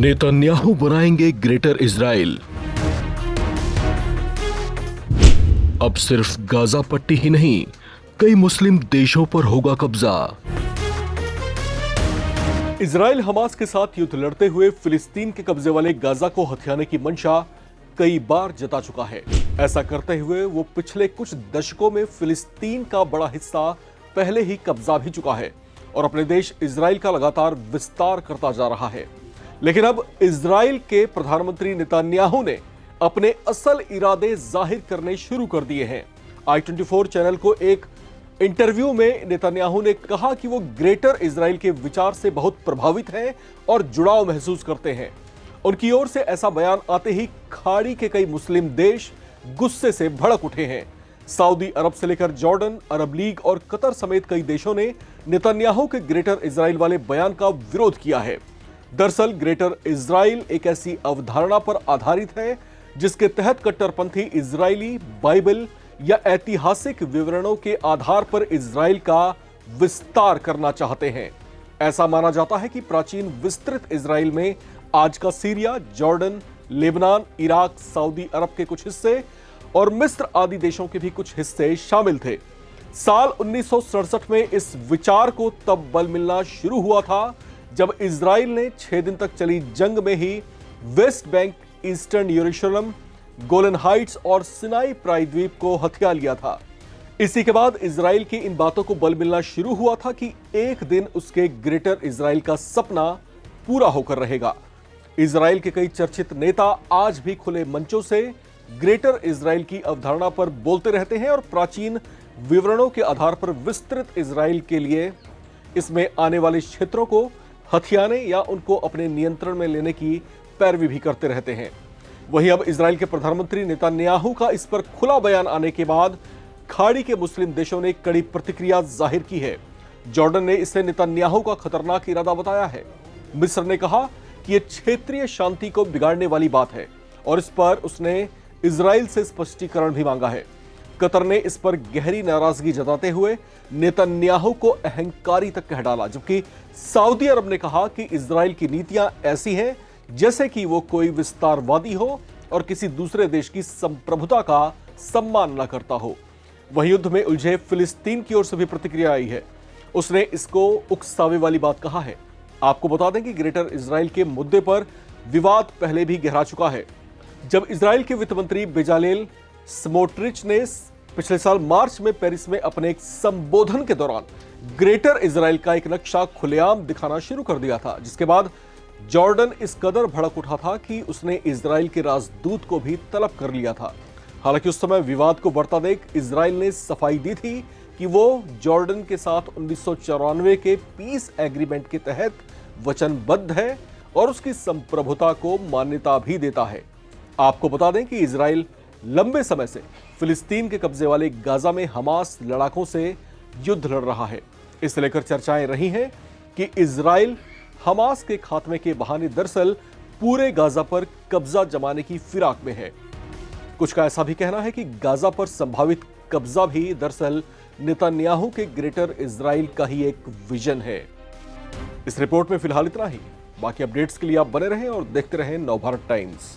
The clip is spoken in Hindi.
नेतन्याहू बनाएंगे ग्रेटर इजराइल। अब सिर्फ गाजा पट्टी ही नहीं, कई मुस्लिम देशों पर होगा कब्जा। इजराइल हमास के साथ युद्ध लड़ते हुए फिलिस्तीन के कब्जे वाले गाजा को हथियाने की मंशा कई बार जता चुका है। ऐसा करते हुए वो पिछले कुछ दशकों में फिलिस्तीन का बड़ा हिस्सा पहले ही कब्जा भी चुका है और अपने देश इजराइल का लगातार विस्तार करता जा रहा है। लेकिन अब इजराइल के प्रधानमंत्री नेतन्याहू ने अपने असल इरादे जाहिर करने शुरू कर दिए हैं। i24 चैनल को एक इंटरव्यू में नेतन्याहू ने कहा कि वो ग्रेटर इजराइल के विचार से बहुत प्रभावित हैं और जुड़ाव महसूस करते हैं। उनकी ओर से ऐसा बयान आते ही खाड़ी के कई मुस्लिम देश गुस्से से भड़क उठे हैं। सऊदी अरब से लेकर जॉर्डन, अरब लीग और कतर समेत कई देशों ने नेतन्याहू के ग्रेटर इजराइल वाले बयान का विरोध किया है। दरअसल ग्रेटर इजराइल एक ऐसी अवधारणा पर आधारित है जिसके तहत कट्टरपंथी इजरायली बाइबल या ऐतिहासिक विवरणों के आधार पर इजराइल का विस्तार करना चाहते हैं। ऐसा माना जाता है कि प्राचीन विस्तृत इजराइल में आज का Syria, Jordan, Lebanon, Iraq, Saudi Arabia के कुछ हिस्से और मिस्र आदि देशों के भी कुछ हिस्से शामिल थे। साल 1967 में इस विचार को तब बल मिलना शुरू हुआ था जब इजराइल ने 6 दिन तक चली जंग में ही वेस्ट बैंक, ईस्टर्न यरूशलेम, गोलन हाइट्स और सिनाई प्रायद्वीप को हथिया लिया था। इसी के बाद इजराइल की इन बातों को बल मिलना शुरू हुआ था कि एक दिन उसके ग्रेटर इजराइल का सपना पूरा होकर रहेगा। इजराइल के कई चर्चित नेता आज भी खुले मंचों से ग्रेटर इजराइल की अवधारणा पर बोलते रहते हैं और प्राचीन विवरणों के आधार पर विस्तृत इजराइल के लिए इसमें आने वाले क्षेत्रों को हथियाने या उनको अपने नियंत्रण में लेने की पैरवी भी करते रहते हैं। वहीं अब इजराइल के प्रधानमंत्री नेतन्याहू का इस पर खुला बयान आने के बाद खाड़ी के मुस्लिम देशों ने कड़ी प्रतिक्रिया जाहिर की है। जॉर्डन ने इसे नेतन्याहू का खतरनाक इरादा बताया है। मिस्र ने कहा कि यह क्षेत्रीय शांति को बिगाड़ने वाली बात है और इस पर उसने इजराइल से स्पष्टीकरण भी मांगा है। कतर ने इस पर गहरी नाराजगी जताते हुए नेतन्याहू को अहंकारी तक कह डाला, जबकि सऊदी अरब ने कहा कि इजराइल की नीतियां ऐसी हैं जैसे कि वो कोई विस्तारवादी हो और किसी दूसरे देश की संप्रभुता का सम्मान न करता हो। वहीं युद्ध में उलझे फिलिस्तीन की ओर से भी प्रतिक्रिया आई है। उसने इसको उकसावे वाली बात कहा है। आपको बता दें कि ग्रेटर इजराइल के मुद्दे पर विवाद पहले भी गहरा चुका है। जब इजराइल के वित्त मंत्री बेजालेल स्मोट्रिच ने पिछले साल मार्च में पेरिस में अपने एक संबोधन के दौरान ग्रेटर इजराइल का एक नक्शा खुलेआम दिखाना शुरू कर दिया था, जिसके बाद जॉर्डन इस कदर भड़क उठा था कि उसने इजराइल के राजदूत को भी तलब कर लिया था। हालांकि उस समय विवाद को बढ़ता देख इजराइल ने सफाई दी थी कि वो जॉर्डन के साथ 1994 के पीस एग्रीमेंट के तहत वचनबद्ध है और उसकी संप्रभुता को मान्यता भी देता है। आपको बता दें कि इजराइल लंबे समय से फिलिस्तीन के कब्जे वाले गाजा में हमास लड़ाकों से युद्ध लड़ रहा है। इसे लेकर चर्चाएं रही हैं कि इजराइल हमास के खात्मे के बहाने दरअसल पूरे गाजा पर कब्जा जमाने की फिराक में है। कुछ का ऐसा भी कहना है कि गाजा पर संभावित कब्जा भी दरअसल नेतन्याहू के ग्रेटर इजराइल का ही एक विजन है। इस रिपोर्ट में फिलहाल इतना ही। बाकी अपडेट्स के लिए आप बने रहें और देखते रहें नवभारत टाइम्स।